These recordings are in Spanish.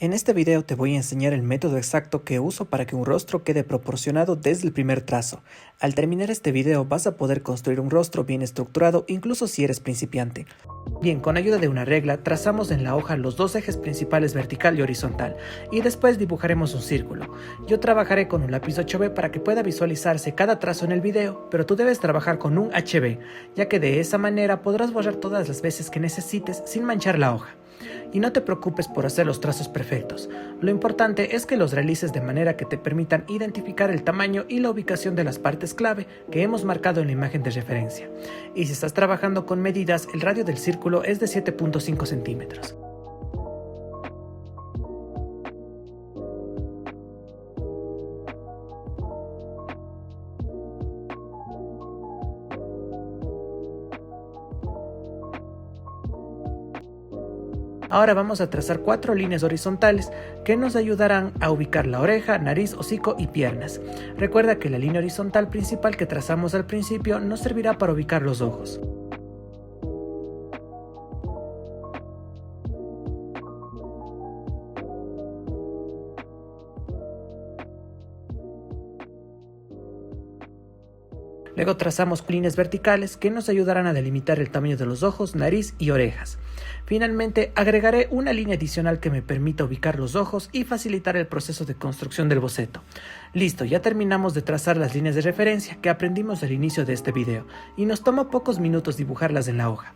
En este video te voy a enseñar el método exacto que uso para que un rostro quede proporcionado desde el primer trazo. Al terminar este video vas a poder construir un rostro bien estructurado incluso si eres principiante. Bien, con ayuda de una regla trazamos en la hoja los dos ejes principales vertical y horizontal y después dibujaremos un círculo. Yo trabajaré con un lápiz 8B para que pueda visualizarse cada trazo en el video, pero tú debes trabajar con un HB, ya que de esa manera podrás borrar todas las veces que necesites sin manchar la hoja. Y no te preocupes por hacer los trazos perfectos, lo importante es que los realices de manera que te permitan identificar el tamaño y la ubicación de las partes clave que hemos marcado en la imagen de referencia. Y si estás trabajando con medidas, el radio del círculo es de 7.5 centímetros. Ahora vamos a trazar 4 líneas horizontales que nos ayudarán a ubicar la oreja, nariz, hocico y piernas. Recuerda que la línea horizontal principal que trazamos al principio nos servirá para ubicar los ojos. Luego trazamos líneas verticales que nos ayudarán a delimitar el tamaño de los ojos, nariz y orejas. Finalmente, agregaré una línea adicional que me permita ubicar los ojos y facilitar el proceso de construcción del boceto. Listo, ya terminamos de trazar las líneas de referencia que aprendimos al inicio de este video y nos toma pocos minutos dibujarlas en la hoja.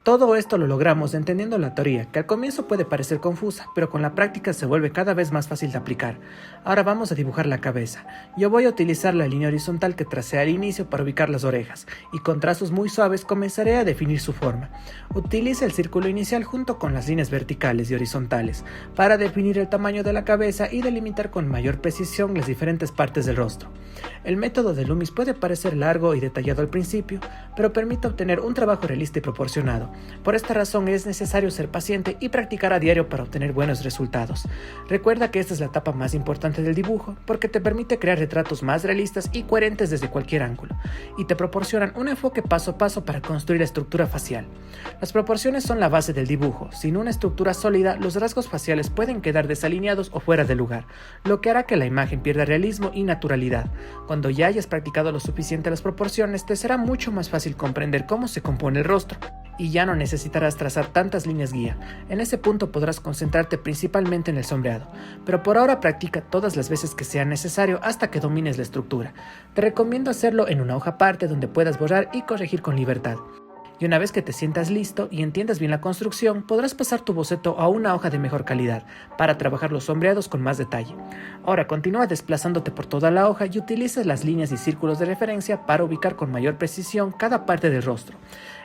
Todo esto lo logramos entendiendo la teoría, que al comienzo puede parecer confusa, pero con la práctica se vuelve cada vez más fácil de aplicar. Ahora vamos a dibujar la cabeza. Yo voy a utilizar la línea horizontal que tracé al inicio para ubicar las orejas, y con trazos muy suaves comenzaré a definir su forma. Utiliza el círculo inicial junto con las líneas verticales y horizontales, para definir el tamaño de la cabeza y delimitar con mayor precisión las diferentes partes del rostro. El método de Loomis puede parecer largo y detallado al principio, pero permite obtener un trabajo realista y proporcionado. Por esta razón es necesario ser paciente y practicar a diario para obtener buenos resultados. Recuerda que esta es la etapa más importante del dibujo porque te permite crear retratos más realistas y coherentes desde cualquier ángulo, y te proporcionan un enfoque paso a paso para construir la estructura facial. Las proporciones son la base del dibujo. Sin una estructura sólida, los rasgos faciales pueden quedar desalineados o fuera de lugar, lo que hará que la imagen pierda realismo y naturalidad. Cuando ya hayas practicado lo suficiente las proporciones, te será mucho más fácil comprender cómo se compone el rostro, y ya no necesitarás trazar tantas líneas guía. En ese punto podrás concentrarte principalmente en el sombreado, pero por ahora practica todas las veces que sea necesario hasta que domines la estructura. Te recomiendo hacerlo en una hoja aparte donde puedas borrar y corregir con libertad. Y una vez que te sientas listo y entiendas bien la construcción, podrás pasar tu boceto a una hoja de mejor calidad para trabajar los sombreados con más detalle. Ahora continúa desplazándote por toda la hoja y utiliza las líneas y círculos de referencia para ubicar con mayor precisión cada parte del rostro.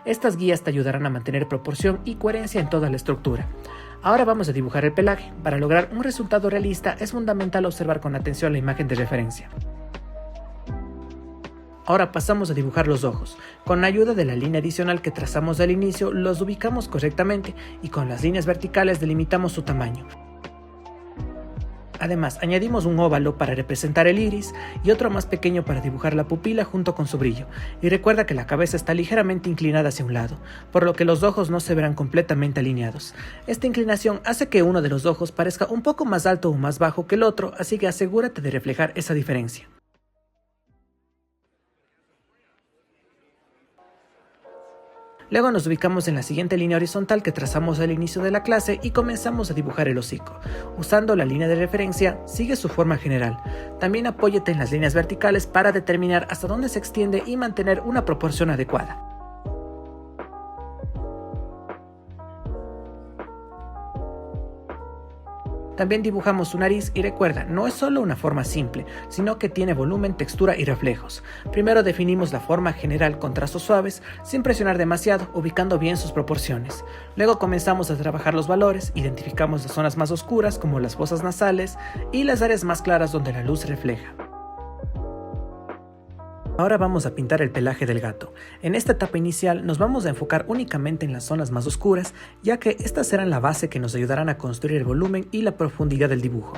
Estas guías te ayudarán a mantener proporción y coherencia en toda la estructura. Ahora vamos a dibujar el pelaje. Para lograr un resultado realista es fundamental observar con atención la imagen de referencia. Ahora pasamos a dibujar los ojos. Con ayuda de la línea adicional que trazamos al inicio, los ubicamos correctamente y con las líneas verticales delimitamos su tamaño. Además, añadimos un óvalo para representar el iris y otro más pequeño para dibujar la pupila junto con su brillo. Y recuerda que la cabeza está ligeramente inclinada hacia un lado, por lo que los ojos no se verán completamente alineados. Esta inclinación hace que uno de los ojos parezca un poco más alto o más bajo que el otro, así que asegúrate de reflejar esa diferencia. Luego nos ubicamos en la siguiente línea horizontal que trazamos al inicio de la clase y comenzamos a dibujar el hocico. Usando la línea de referencia, sigue su forma general. También apóyate en las líneas verticales para determinar hasta dónde se extiende y mantener una proporción adecuada. También dibujamos su nariz y recuerda, no es solo una forma simple, sino que tiene volumen, textura y reflejos. Primero definimos la forma general con trazos suaves, sin presionar demasiado, ubicando bien sus proporciones. Luego comenzamos a trabajar los valores, identificamos las zonas más oscuras como las fosas nasales y las áreas más claras donde la luz refleja. Ahora vamos a pintar el pelaje del gato. En esta etapa inicial nos vamos a enfocar únicamente en las zonas más oscuras, ya que estas serán la base que nos ayudarán a construir el volumen y la profundidad del dibujo.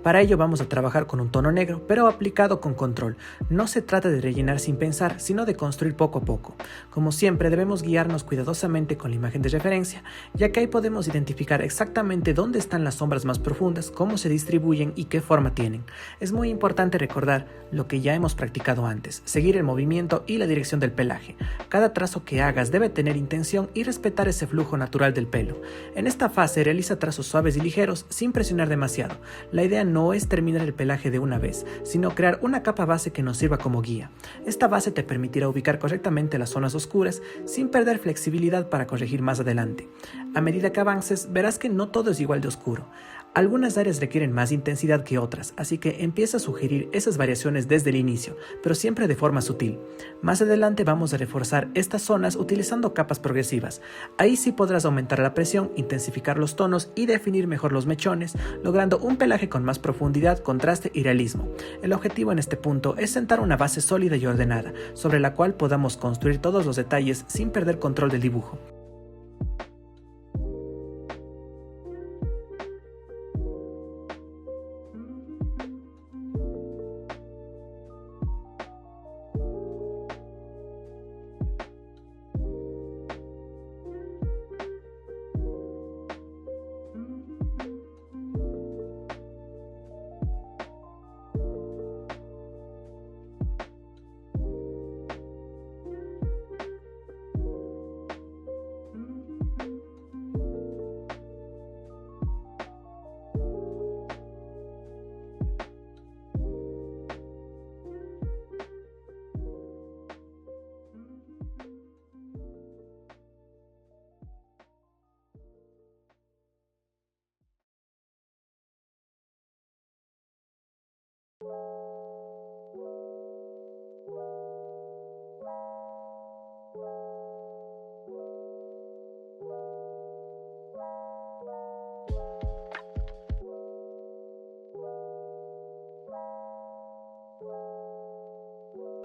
Para ello vamos a trabajar con un tono negro, pero aplicado con control. No se trata de rellenar sin pensar, sino de construir poco a poco. Como siempre, debemos guiarnos cuidadosamente con la imagen de referencia, ya que ahí podemos identificar exactamente dónde están las sombras más profundas, cómo se distribuyen y qué forma tienen. Es muy importante recordar lo que ya hemos practicado antes, seguir el movimiento y la dirección del pelaje. Cada trazo que hagas debe tener intención y respetar ese flujo natural del pelo. En esta fase realiza trazos suaves y ligeros sin presionar demasiado. La idea no es terminar el pelaje de una vez, sino crear una capa base que nos sirva como guía. Esta base te permitirá ubicar correctamente las zonas oscuras sin perder flexibilidad para corregir más adelante. A medida que avances, verás que no todo es igual de oscuro. Algunas áreas requieren más intensidad que otras, así que empieza a sugerir esas variaciones desde el inicio, pero siempre de forma sutil. Más adelante vamos a reforzar estas zonas utilizando capas progresivas. Ahí sí podrás aumentar la presión, intensificar los tonos y definir mejor los mechones, logrando un pelaje con más profundidad, contraste y realismo. El objetivo en este punto es sentar una base sólida y ordenada, sobre la cual podamos construir todos los detalles sin perder control del dibujo.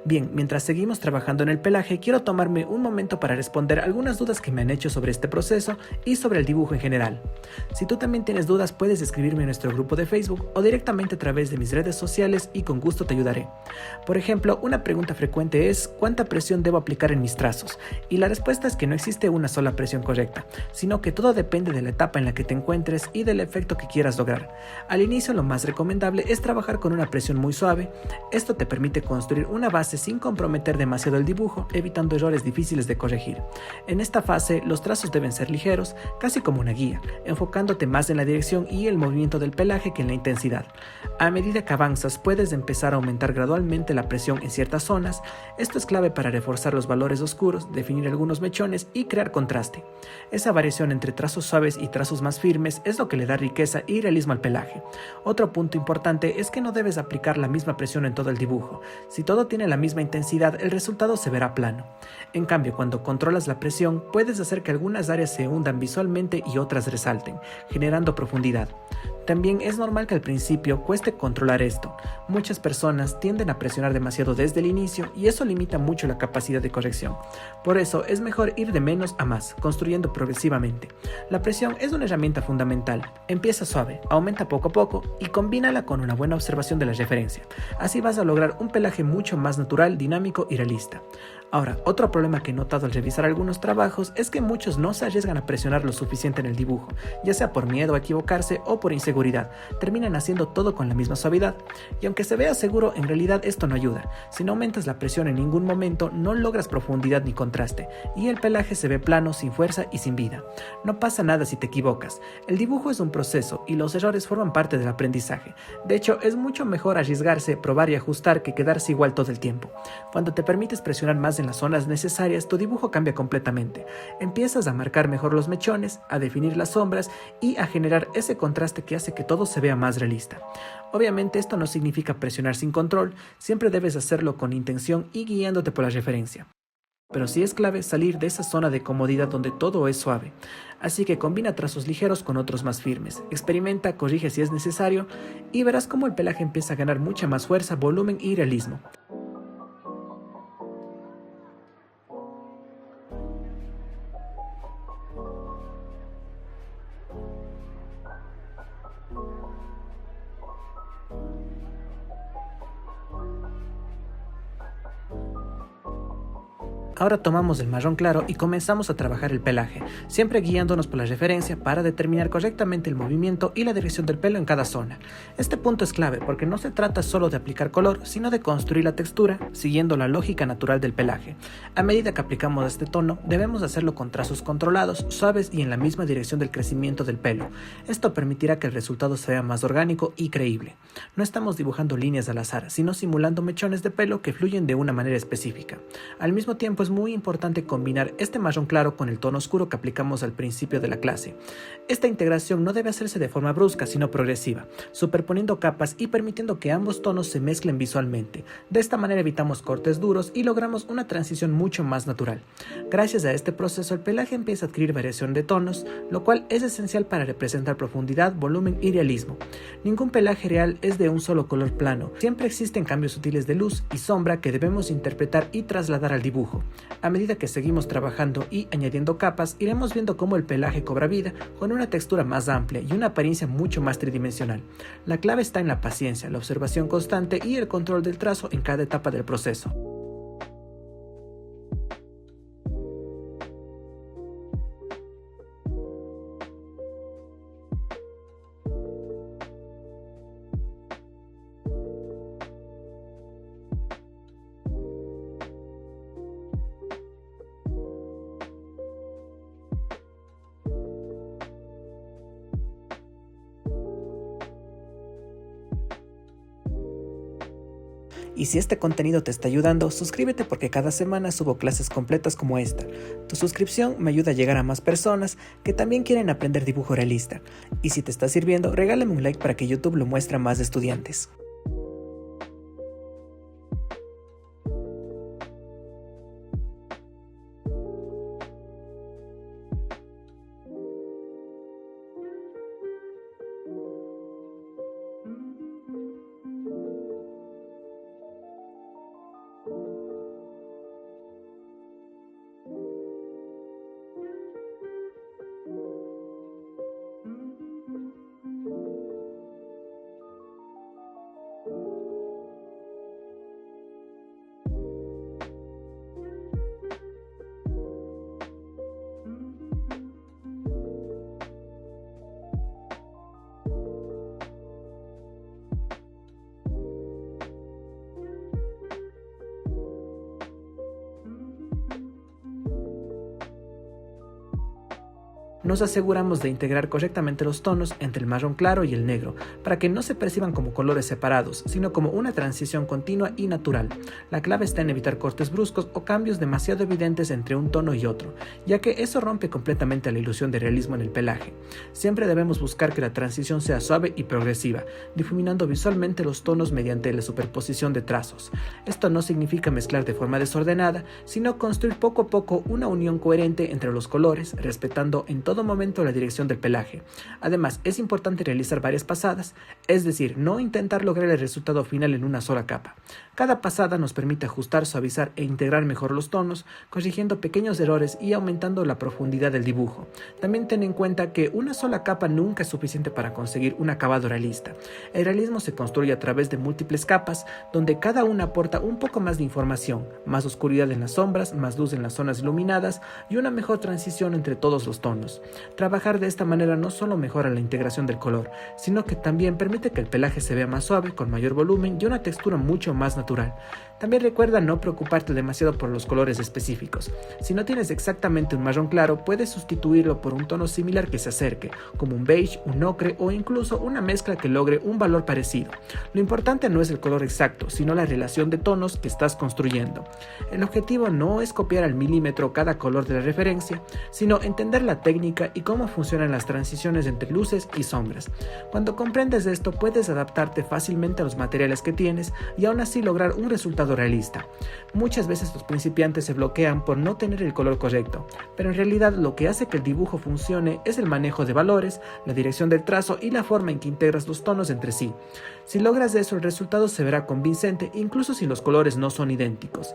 Bien, mientras seguimos trabajando en el pelaje, quiero tomarme un momento para responder algunas dudas que me han hecho sobre este proceso y sobre el dibujo en general. Si tú también tienes dudas, puedes escribirme en nuestro grupo de Facebook o directamente a través de mis redes sociales y con gusto te ayudaré. Por ejemplo, una pregunta frecuente es ¿cuánta presión debo aplicar en mis trazos? Y la respuesta es que no existe una sola presión correcta, sino que todo depende de la etapa en la que te encuentres y del efecto que quieras lograr. Al inicio, lo más recomendable es trabajar con una presión muy suave. Esto te permite construir una base sin comprometer demasiado el dibujo, evitando errores difíciles de corregir. En esta fase, los trazos deben ser ligeros, casi como una guía, enfocándote más en la dirección y el movimiento del pelaje que en la intensidad. A medida que avanzas, puedes empezar a aumentar gradualmente la presión en ciertas zonas. Esto es clave para reforzar los valores oscuros, definir algunos mechones y crear contraste. Esa variación entre trazos suaves y trazos más firmes es lo que le da riqueza y realismo al pelaje. Otro punto importante es que no debes aplicar la misma presión en todo el dibujo. Si todo tiene la misma intensidad, el resultado se verá plano. En cambio, cuando controlas la presión, puedes hacer que algunas áreas se hundan visualmente y otras resalten, generando profundidad. También es normal que al principio cueste controlar esto. Muchas personas tienden a presionar demasiado desde el inicio y eso limita mucho la capacidad de corrección. Por eso es mejor ir de menos a más, construyendo progresivamente. La presión es una herramienta fundamental. Empieza suave, aumenta poco a poco y combínala con una buena observación de la referencia. Así vas a lograr un pelaje mucho más natural, dinámico y realista. Ahora, otro problema que he notado al revisar algunos trabajos es que muchos no se arriesgan a presionar lo suficiente en el dibujo, ya sea por miedo a equivocarse o por inseguridad. Terminan haciendo todo con la misma suavidad. Y aunque se vea seguro, en realidad esto no ayuda. Si no aumentas la presión en ningún momento, no logras profundidad ni contraste, y el pelaje se ve plano, sin fuerza y sin vida. No pasa nada si te equivocas. El dibujo es un proceso y los errores forman parte del aprendizaje. De hecho, es mucho mejor arriesgarse, probar y ajustar que quedarse igual todo el tiempo. Cuando te permites presionar más en las zonas necesarias, tu dibujo cambia completamente. Empiezas a marcar mejor los mechones, a definir las sombras y a generar ese contraste que hace que todo se vea más realista. Obviamente esto no significa presionar sin control, siempre debes hacerlo con intención y guiándote por la referencia. Pero sí es clave salir de esa zona de comodidad donde todo es suave. Así que combina trazos ligeros con otros más firmes. Experimenta, corrige si es necesario y verás cómo el pelaje empieza a ganar mucha más fuerza, volumen y realismo. Ahora tomamos el marrón claro y comenzamos a trabajar el pelaje, siempre guiándonos por la referencia para determinar correctamente el movimiento y la dirección del pelo en cada zona. Este punto es clave porque no se trata solo de aplicar color, sino de construir la textura siguiendo la lógica natural del pelaje. A medida que aplicamos este tono, debemos hacerlo con trazos controlados, suaves y en la misma dirección del crecimiento del pelo. Esto permitirá que el resultado sea más orgánico y creíble. No estamos dibujando líneas al azar, sino simulando mechones de pelo que fluyen de una manera específica. Al mismo tiempo es muy importante combinar este marrón claro con el tono oscuro que aplicamos al principio de la clase. Esta integración no debe hacerse de forma brusca, sino progresiva, superponiendo capas y permitiendo que ambos tonos se mezclen visualmente. De esta manera evitamos cortes duros y logramos una transición mucho más natural. Gracias a este proceso el pelaje empieza a adquirir variación de tonos, lo cual es esencial para representar profundidad, volumen y realismo. Ningún pelaje real es de un solo color plano, siempre existen cambios sutiles de luz y sombra que debemos interpretar y trasladar al dibujo. A medida que seguimos trabajando y añadiendo capas, iremos viendo cómo el pelaje cobra vida con una textura más amplia y una apariencia mucho más tridimensional. La clave está en la paciencia, la observación constante y el control del trazo en cada etapa del proceso. Y si este contenido te está ayudando, suscríbete porque cada semana subo clases completas como esta. Tu suscripción me ayuda a llegar a más personas que también quieren aprender dibujo realista. Y si te está sirviendo, regálame un like para que YouTube lo muestre a más estudiantes. Nos aseguramos de integrar correctamente los tonos entre el marrón claro y el negro, para que no se perciban como colores separados, sino como una transición continua y natural. La clave está en evitar cortes bruscos o cambios demasiado evidentes entre un tono y otro, ya que eso rompe completamente la ilusión de realismo en el pelaje. Siempre debemos buscar que la transición sea suave y progresiva, difuminando visualmente los tonos mediante la superposición de trazos. Esto no significa mezclar de forma desordenada, sino construir poco a poco una unión coherente entre los colores, respetando en todo momento la dirección del pelaje. Además, es importante realizar varias pasadas, es decir, no intentar lograr el resultado final en una sola capa. Cada pasada nos permite ajustar, suavizar e integrar mejor los tonos, corrigiendo pequeños errores y aumentando la profundidad del dibujo. También ten en cuenta que una sola capa nunca es suficiente para conseguir un acabado realista. El realismo se construye a través de múltiples capas, donde cada una aporta un poco más de información, más oscuridad en las sombras, más luz en las zonas iluminadas y una mejor transición entre todos los tonos. Trabajar de esta manera no solo mejora la integración del color, sino que también permite que el pelaje se vea más suave, con mayor volumen y una textura mucho más natural. También recuerda no preocuparte demasiado por los colores específicos. Si no tienes exactamente un marrón claro, puedes sustituirlo por un tono similar que se acerque, como un beige, un ocre o incluso una mezcla que logre un valor parecido. Lo importante no es el color exacto, sino la relación de tonos que estás construyendo. El objetivo no es copiar al milímetro cada color de la referencia, sino entender la técnica y cómo funcionan las transiciones entre luces y sombras. Cuando comprendes esto, puedes adaptarte fácilmente a los materiales que tienes y aún así lograr un resultado realista. Muchas veces los principiantes se bloquean por no tener el color correcto, pero en realidad lo que hace que el dibujo funcione es el manejo de valores, la dirección del trazo y la forma en que integras los tonos entre sí. Si logras eso, el resultado se verá convincente incluso si los colores no son idénticos.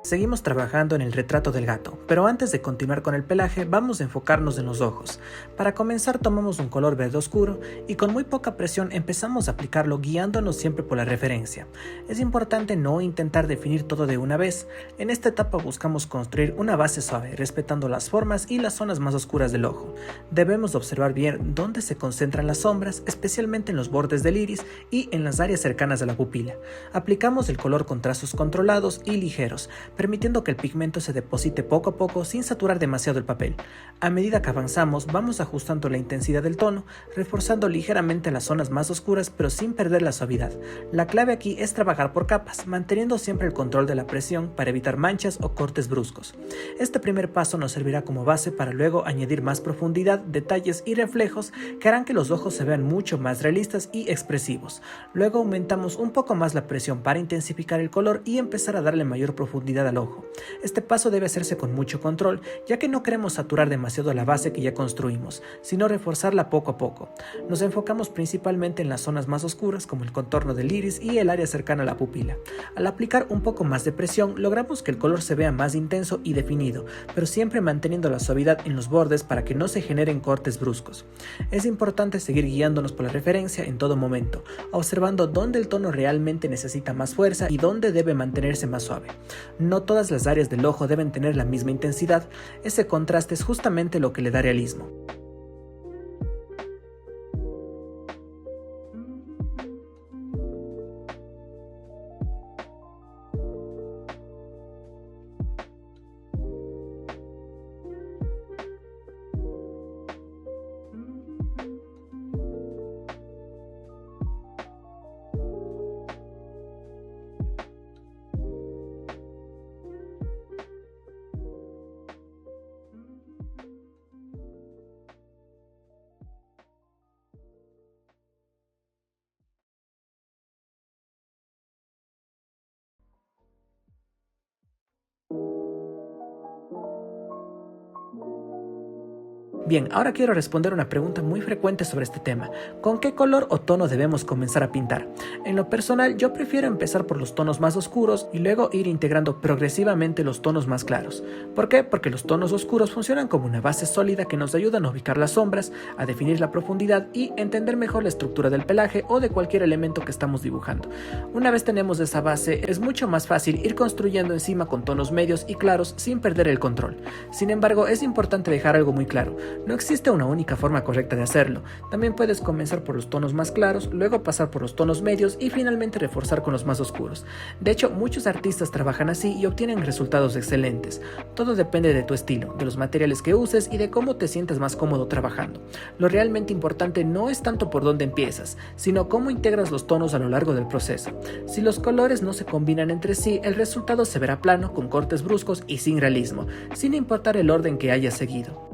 Seguimos trabajando en el retrato del gato, pero antes de continuar con el pelaje vamos a enfocarnos en los ojos. Para comenzar tomamos un color verde oscuro y con muy poca presión empezamos a aplicarlo guiándonos siempre por la referencia. Es importante no intentar definir todo de una vez. En esta etapa buscamos construir una base suave, respetando las formas y las zonas más oscuras del ojo. Debemos observar bien dónde se concentran las sombras, especialmente en los bordes del iris y en las áreas cercanas a la pupila. Aplicamos el color con trazos controlados y ligeros, permitiendo que el pigmento se deposite poco a poco sin saturar demasiado el papel. A medida que avanzamos, vamos ajustando la intensidad del tono, reforzando ligeramente las zonas más oscuras pero sin perder la suavidad. La clave aquí es trabajar por capas, manteniendo siempre el control de la presión para evitar manchas o cortes bruscos. Este primer paso nos servirá como base para luego añadir más profundidad, detalles y reflejos que harán que los ojos se vean mucho más realistas y expresivos. Luego aumentamos un poco más la presión para intensificar el color y empezar a darle mayor profundidad al ojo. Este paso debe hacerse con mucho control, ya que no queremos saturar demasiado la base que ya construimos, sino reforzarla poco a poco. Nos enfocamos principalmente en las zonas más oscuras, como el contorno del iris y el área cercana a la pupila. Al aplicar un poco más de presión, logramos que el color se vea más intenso y definido, pero siempre manteniendo la suavidad en los bordes para que no se generen cortes bruscos. Es importante seguir guiándonos por la referencia en todo momento, observando dónde el tono realmente necesita más fuerza y dónde debe mantenerse más suave. No todas las áreas del ojo deben tener la misma intensidad, ese contraste es justamente lo que le da realismo. Bien, ahora quiero responder una pregunta muy frecuente sobre este tema. ¿Con qué color o tono debemos comenzar a pintar? En lo personal, yo prefiero empezar por los tonos más oscuros y luego ir integrando progresivamente los tonos más claros. ¿Por qué? Porque los tonos oscuros funcionan como una base sólida que nos ayudan a ubicar las sombras, a definir la profundidad y entender mejor la estructura del pelaje o de cualquier elemento que estamos dibujando. Una vez tenemos esa base, es mucho más fácil ir construyendo encima con tonos medios y claros sin perder el control. Sin embargo, es importante dejar algo muy claro. No existe una única forma correcta de hacerlo. También puedes comenzar por los tonos más claros, luego pasar por los tonos medios y finalmente reforzar con los más oscuros. De hecho, muchos artistas trabajan así y obtienen resultados excelentes. Todo depende de tu estilo, de los materiales que uses y de cómo te sientas más cómodo trabajando. Lo realmente importante no es tanto por dónde empiezas, sino cómo integras los tonos a lo largo del proceso. Si los colores no se combinan entre sí, el resultado se verá plano, con cortes bruscos y sin realismo, sin importar el orden que hayas seguido.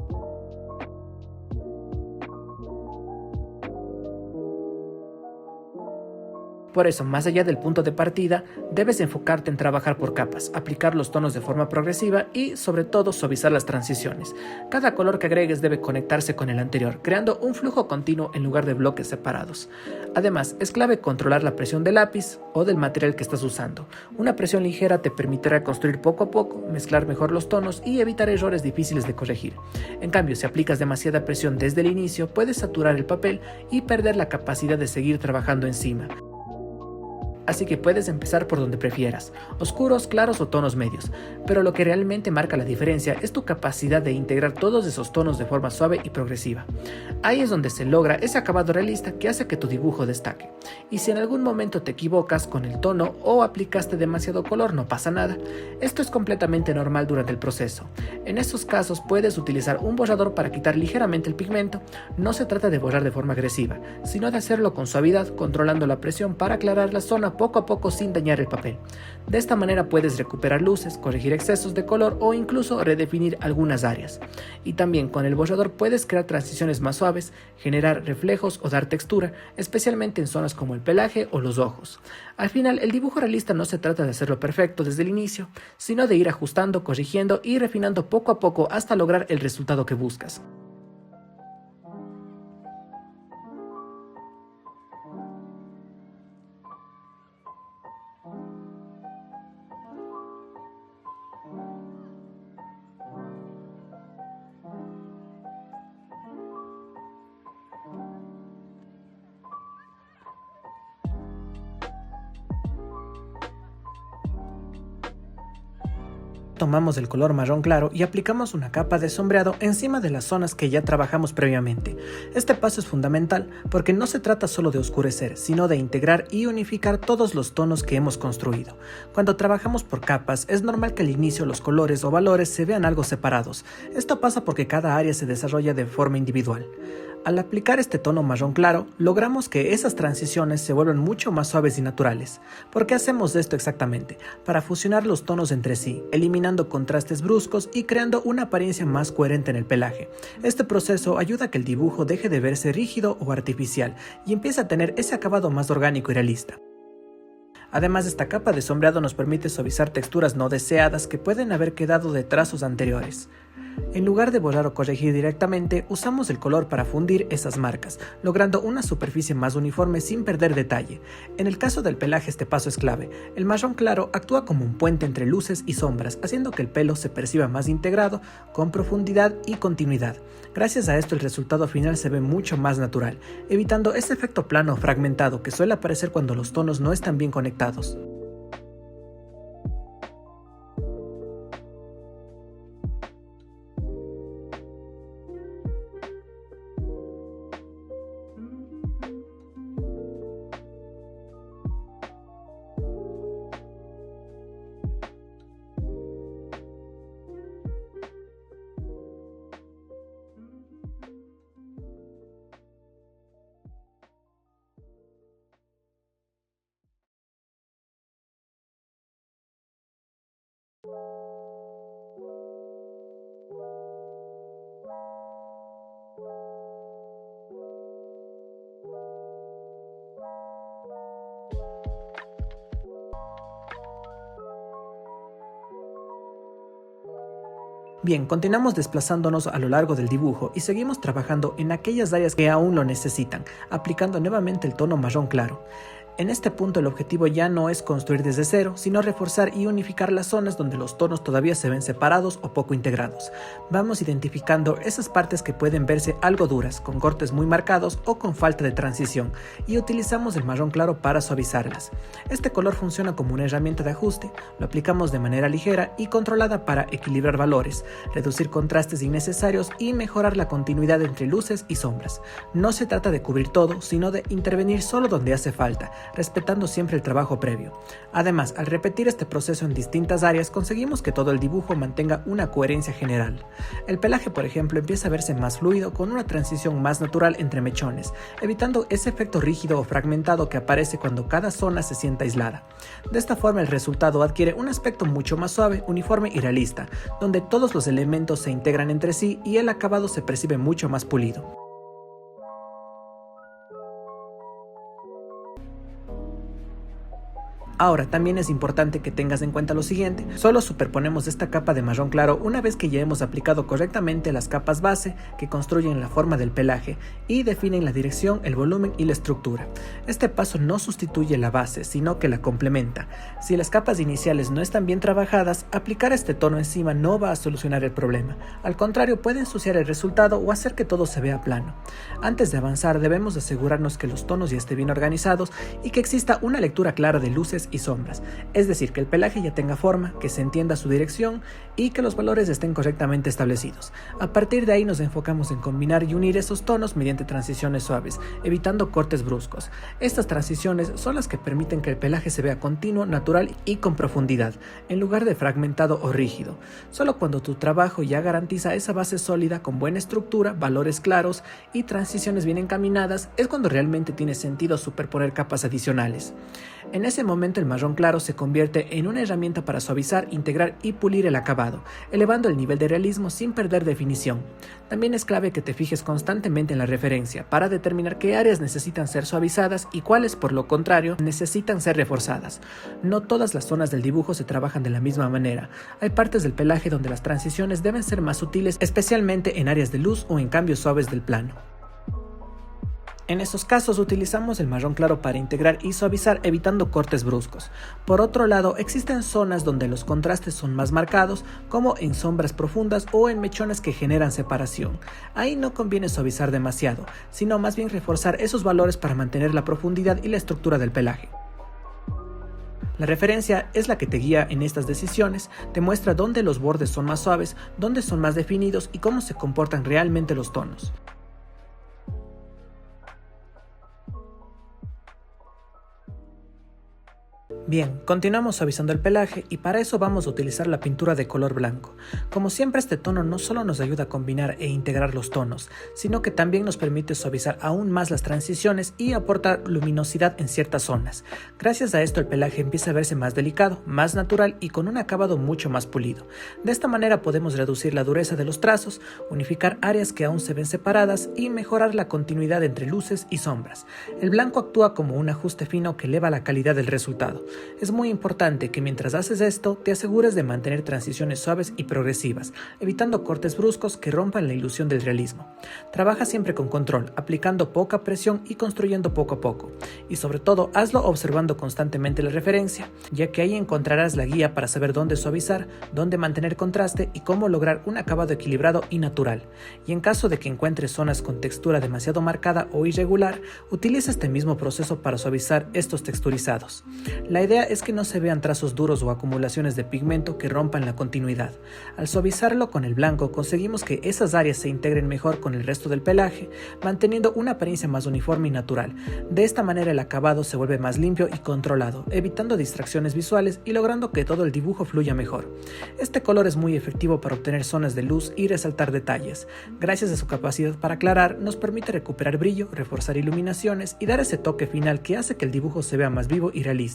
Por eso, más allá del punto de partida, debes enfocarte en trabajar por capas, aplicar los tonos de forma progresiva y, sobre todo, suavizar las transiciones. Cada color que agregues debe conectarse con el anterior, creando un flujo continuo en lugar de bloques separados. Además, es clave controlar la presión del lápiz o del material que estás usando. Una presión ligera te permitirá construir poco a poco, mezclar mejor los tonos y evitar errores difíciles de corregir. En cambio, si aplicas demasiada presión desde el inicio, puedes saturar el papel y perder la capacidad de seguir trabajando encima. Así que puedes empezar por donde prefieras, oscuros, claros o tonos medios, pero lo que realmente marca la diferencia es tu capacidad de integrar todos esos tonos de forma suave y progresiva. Ahí es donde se logra ese acabado realista que hace que tu dibujo destaque. Y si en algún momento te equivocas con el tono o aplicaste demasiado color, no pasa nada. Esto es completamente normal durante el proceso. En estos casos puedes utilizar un borrador para quitar ligeramente el pigmento. No se trata de borrar de forma agresiva, sino de hacerlo con suavidad, controlando la presión para aclarar la zona poco a poco sin dañar el papel. De esta manera puedes recuperar luces, corregir excesos de color o incluso redefinir algunas áreas. Y también con el borrador puedes crear transiciones más suaves, generar reflejos o dar textura, especialmente en zonas como el pelaje o los ojos. Al final, el dibujo realista no se trata de hacerlo perfecto desde el inicio, sino de ir ajustando, corrigiendo y refinando poco a poco hasta lograr el resultado que buscas. Tomamos el color marrón claro y aplicamos una capa de sombreado encima de las zonas que ya trabajamos previamente. Este paso es fundamental porque no se trata solo de oscurecer, sino de integrar y unificar todos los tonos que hemos construido. Cuando trabajamos por capas, es normal que al inicio los colores o valores se vean algo separados. Esto pasa porque cada área se desarrolla de forma individual. Al aplicar este tono marrón claro, logramos que esas transiciones se vuelvan mucho más suaves y naturales. ¿Por qué hacemos esto exactamente? Para fusionar los tonos entre sí, eliminando contrastes bruscos y creando una apariencia más coherente en el pelaje. Este proceso ayuda a que el dibujo deje de verse rígido o artificial y empiece a tener ese acabado más orgánico y realista. Además, esta capa de sombreado nos permite suavizar texturas no deseadas que pueden haber quedado de trazos anteriores. En lugar de borrar o corregir directamente, usamos el color para fundir esas marcas, logrando una superficie más uniforme sin perder detalle. En el caso del pelaje este paso es clave. El marrón claro actúa como un puente entre luces y sombras, haciendo que el pelo se perciba más integrado, con profundidad y continuidad. Gracias a esto el resultado final se ve mucho más natural, evitando ese efecto plano o fragmentado que suele aparecer cuando los tonos no están bien conectados. Bien, continuamos desplazándonos a lo largo del dibujo y seguimos trabajando en aquellas áreas que aún lo necesitan, aplicando nuevamente el tono marrón claro. En este punto el objetivo ya no es construir desde cero, sino reforzar y unificar las zonas donde los tonos todavía se ven separados o poco integrados. Vamos identificando esas partes que pueden verse algo duras, con cortes muy marcados o con falta de transición, y utilizamos el marrón claro para suavizarlas. Este color funciona como una herramienta de ajuste, lo aplicamos de manera ligera y controlada para equilibrar valores, reducir contrastes innecesarios y mejorar la continuidad entre luces y sombras. No se trata de cubrir todo, sino de intervenir solo donde hace falta, respetando siempre el trabajo previo. Además, al repetir este proceso en distintas áreas, conseguimos que todo el dibujo mantenga una coherencia general. El pelaje, por ejemplo, empieza a verse más fluido, con una transición más natural entre mechones, evitando ese efecto rígido o fragmentado que aparece cuando cada zona se sienta aislada. De esta forma, el resultado adquiere un aspecto mucho más suave, uniforme y realista, donde todos los elementos se integran entre sí y el acabado se percibe mucho más pulido. Ahora, también es importante que tengas en cuenta lo siguiente: solo superponemos esta capa de marrón claro una vez que ya hemos aplicado correctamente las capas base que construyen la forma del pelaje y definen la dirección, el volumen y la estructura. Este paso no sustituye la base, sino que la complementa. Si las capas iniciales no están bien trabajadas, aplicar este tono encima no va a solucionar el problema. Al contrario, puede ensuciar el resultado o hacer que todo se vea plano. Antes de avanzar, debemos asegurarnos que los tonos ya estén bien organizados y que exista una lectura clara de luces y sombras, es decir, que el pelaje ya tenga forma, que se entienda su dirección y que los valores estén correctamente establecidos. A partir de ahí nos enfocamos en combinar y unir esos tonos mediante transiciones suaves, evitando cortes bruscos. Estas transiciones son las que permiten que el pelaje se vea continuo, natural y con profundidad, en lugar de fragmentado o rígido. Solo cuando tu trabajo ya garantiza esa base sólida con buena estructura, valores claros y transiciones bien encaminadas, es cuando realmente tiene sentido superponer capas adicionales. En ese momento el marrón claro se convierte en una herramienta para suavizar, integrar y pulir el acabado, elevando el nivel de realismo sin perder definición. También es clave que te fijes constantemente en la referencia para determinar qué áreas necesitan ser suavizadas y cuáles, por lo contrario, necesitan ser reforzadas. No todas las zonas del dibujo se trabajan de la misma manera. Hay partes del pelaje donde las transiciones deben ser más sutiles, especialmente en áreas de luz o en cambios suaves del plano. En esos casos utilizamos el marrón claro para integrar y suavizar, evitando cortes bruscos. Por otro lado, existen zonas donde los contrastes son más marcados, como en sombras profundas o en mechones que generan separación. Ahí no conviene suavizar demasiado, sino más bien reforzar esos valores para mantener la profundidad y la estructura del pelaje. La referencia es la que te guía en estas decisiones, te muestra dónde los bordes son más suaves, dónde son más definidos y cómo se comportan realmente los tonos. Bien, continuamos suavizando el pelaje y para eso vamos a utilizar la pintura de color blanco. Como siempre, este tono no solo nos ayuda a combinar e integrar los tonos, sino que también nos permite suavizar aún más las transiciones y aportar luminosidad en ciertas zonas. Gracias a esto el pelaje empieza a verse más delicado, más natural y con un acabado mucho más pulido. De esta manera podemos reducir la dureza de los trazos, unificar áreas que aún se ven separadas y mejorar la continuidad entre luces y sombras. El blanco actúa como un ajuste fino que eleva la calidad del resultado. Es muy importante que mientras haces esto te asegures de mantener transiciones suaves y progresivas, evitando cortes bruscos que rompan la ilusión del realismo. Trabaja siempre con control, aplicando poca presión y construyendo poco a poco. Y sobre todo, hazlo observando constantemente la referencia, ya que ahí encontrarás la guía para saber dónde suavizar, dónde mantener contraste y cómo lograr un acabado equilibrado y natural. Y en caso de que encuentres zonas con textura demasiado marcada o irregular, utiliza este mismo proceso para suavizar estos texturizados. La idea es que no se vean trazos duros o acumulaciones de pigmento que rompan la continuidad. Al suavizarlo con el blanco conseguimos que esas áreas se integren mejor con el resto del pelaje, manteniendo una apariencia más uniforme y natural. De esta manera el acabado se vuelve más limpio y controlado, evitando distracciones visuales y logrando que todo el dibujo fluya mejor. Este color es muy efectivo para obtener zonas de luz y resaltar detalles. Gracias a su capacidad para aclarar, nos permite recuperar brillo, reforzar iluminaciones y dar ese toque final que hace que el dibujo se vea más vivo y realista.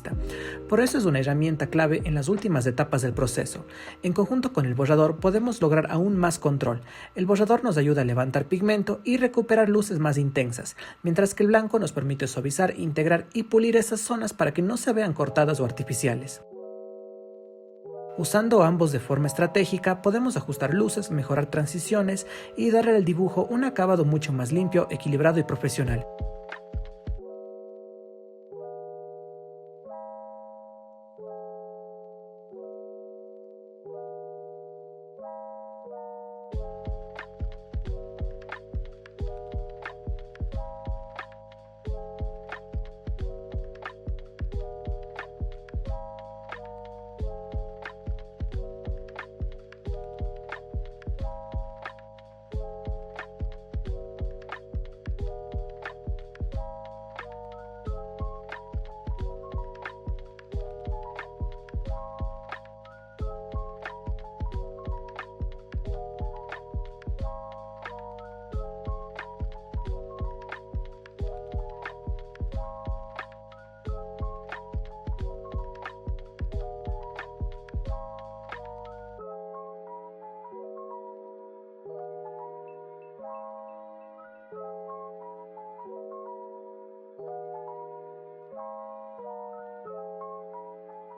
Por eso es una herramienta clave en las últimas etapas del proceso. En conjunto con el borrador podemos lograr aún más control. El borrador nos ayuda a levantar pigmento y recuperar luces más intensas, mientras que el blanco nos permite suavizar, integrar y pulir esas zonas para que no se vean cortadas o artificiales. Usando ambos de forma estratégica, podemos ajustar luces, mejorar transiciones y darle al dibujo un acabado mucho más limpio, equilibrado y profesional.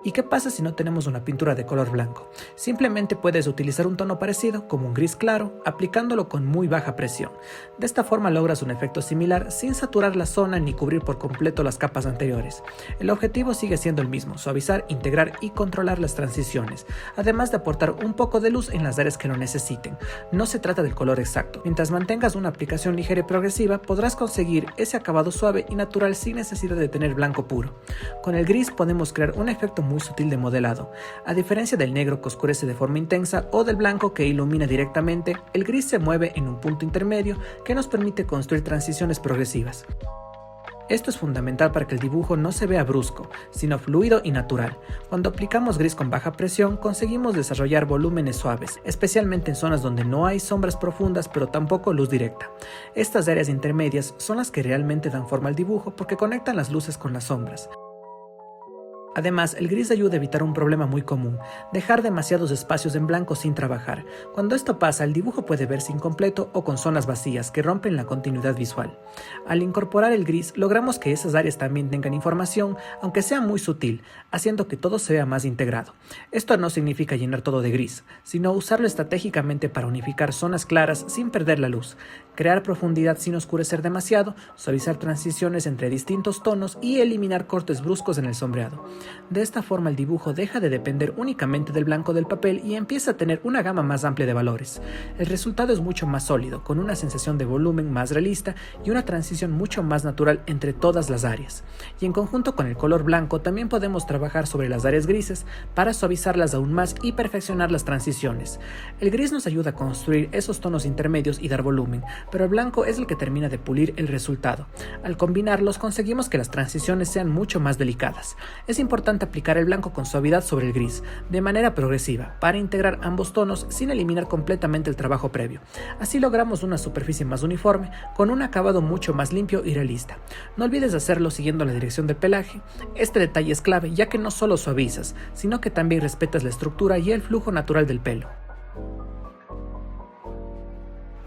¿Y qué pasa si no tenemos una pintura de color blanco? Simplemente puedes utilizar un tono parecido, como un gris claro, aplicándolo con muy baja presión. De esta forma logras un efecto similar sin saturar la zona ni cubrir por completo las capas anteriores. El objetivo sigue siendo el mismo: suavizar, integrar y controlar las transiciones, además de aportar un poco de luz en las áreas que lo necesiten. No se trata del color exacto. Mientras mantengas una aplicación ligera y progresiva, podrás conseguir ese acabado suave y natural sin necesidad de tener blanco puro. Con el gris podemos crear un efecto muy sutil de modelado. A diferencia del negro que oscurece de forma intensa o del blanco que ilumina directamente, el gris se mueve en un punto intermedio que nos permite construir transiciones progresivas. Esto es fundamental para que el dibujo no se vea brusco, sino fluido y natural. Cuando aplicamos gris con baja presión, conseguimos desarrollar volúmenes suaves, especialmente en zonas donde no hay sombras profundas pero tampoco luz directa. Estas áreas intermedias son las que realmente dan forma al dibujo porque conectan las luces con las sombras. Además, el gris ayuda a evitar un problema muy común: dejar demasiados espacios en blanco sin trabajar. Cuando esto pasa, el dibujo puede verse incompleto o con zonas vacías que rompen la continuidad visual. Al incorporar el gris, logramos que esas áreas también tengan información, aunque sea muy sutil, haciendo que todo se vea más integrado. Esto no significa llenar todo de gris, sino usarlo estratégicamente para unificar zonas claras sin perder la luz, crear profundidad sin oscurecer demasiado, suavizar transiciones entre distintos tonos y eliminar cortes bruscos en el sombreado. De esta forma el dibujo deja de depender únicamente del blanco del papel y empieza a tener una gama más amplia de valores. El resultado es mucho más sólido, con una sensación de volumen más realista y una transición mucho más natural entre todas las áreas. Y en conjunto con el color blanco también podemos trabajar sobre las áreas grises para suavizarlas aún más y perfeccionar las transiciones. El gris nos ayuda a construir esos tonos intermedios y dar volumen, pero el blanco es el que termina de pulir el resultado. Al combinarlos conseguimos que las transiciones sean mucho más delicadas. Es importante aplicar el blanco con suavidad sobre el gris, de manera progresiva, para integrar ambos tonos sin eliminar completamente el trabajo previo. Así logramos una superficie más uniforme, con un acabado mucho más limpio y realista. No olvides hacerlo siguiendo la dirección del pelaje. Este detalle es clave, ya que no solo suavizas, sino que también respetas la estructura y el flujo natural del pelo.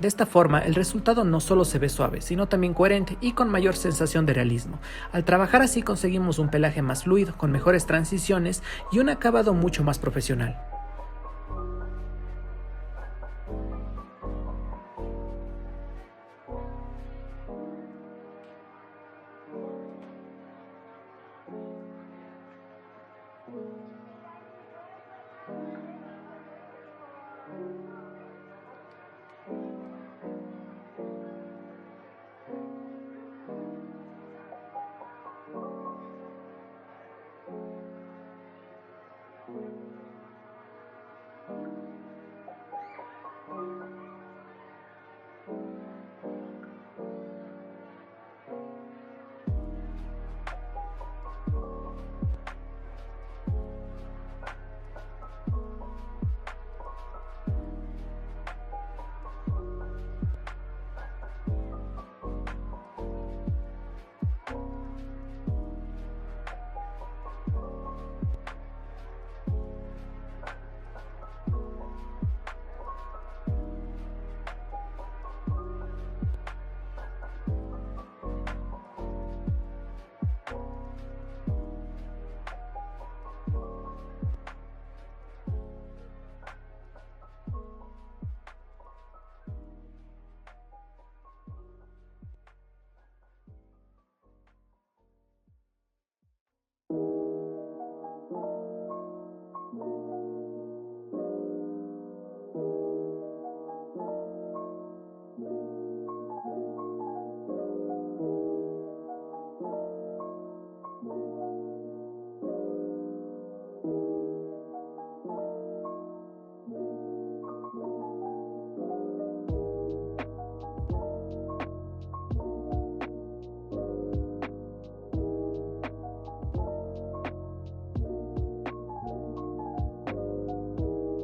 De esta forma, el resultado no solo se ve suave, sino también coherente y con mayor sensación de realismo. Al trabajar así conseguimos un pelaje más fluido, con mejores transiciones y un acabado mucho más profesional.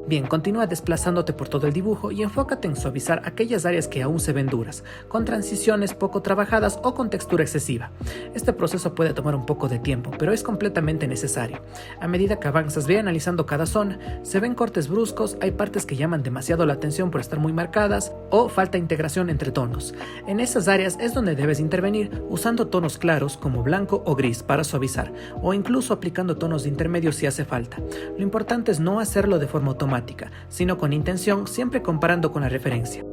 Bien, continúa desplazándote por todo el dibujo y enfócate en suavizar aquellas áreas que aún se ven duras, con transiciones poco trabajadas o con textura excesiva. Este proceso puede tomar un poco de tiempo, pero es completamente necesario. A medida que avanzas, ve analizando cada zona, se ven cortes bruscos, hay partes que llaman demasiado la atención por estar muy marcadas o falta integración entre tonos. En esas áreas es donde debes intervenir usando tonos claros como blanco o gris para suavizar, o incluso aplicando tonos de intermedio si hace falta. Lo importante es no hacerlo de forma automática, sino con intención, siempre comparando con la referencia.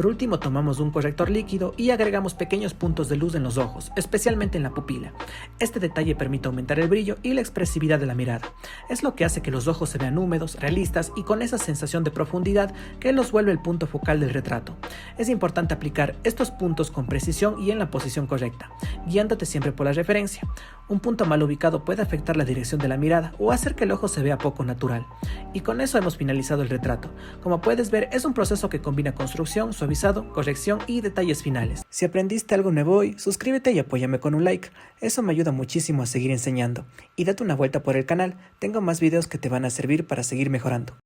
Por último, tomamos un corrector líquido y agregamos pequeños puntos de luz en los ojos, especialmente en la pupila. Este detalle permite aumentar el brillo y la expresividad de la mirada. Es lo que hace que los ojos se vean húmedos, realistas y con esa sensación de profundidad que los vuelve el punto focal del retrato. Es importante aplicar estos puntos con precisión y en la posición correcta, guiándote siempre por la referencia. Un punto mal ubicado puede afectar la dirección de la mirada o hacer que el ojo se vea poco natural. Y con eso hemos finalizado el retrato. Como puedes ver, es un proceso que combina construcción, suavidad suavizado, corrección y detalles finales. Si aprendiste algo nuevo hoy, suscríbete y apóyame con un like, eso me ayuda muchísimo a seguir enseñando. Y date una vuelta por el canal, tengo más videos que te van a servir para seguir mejorando.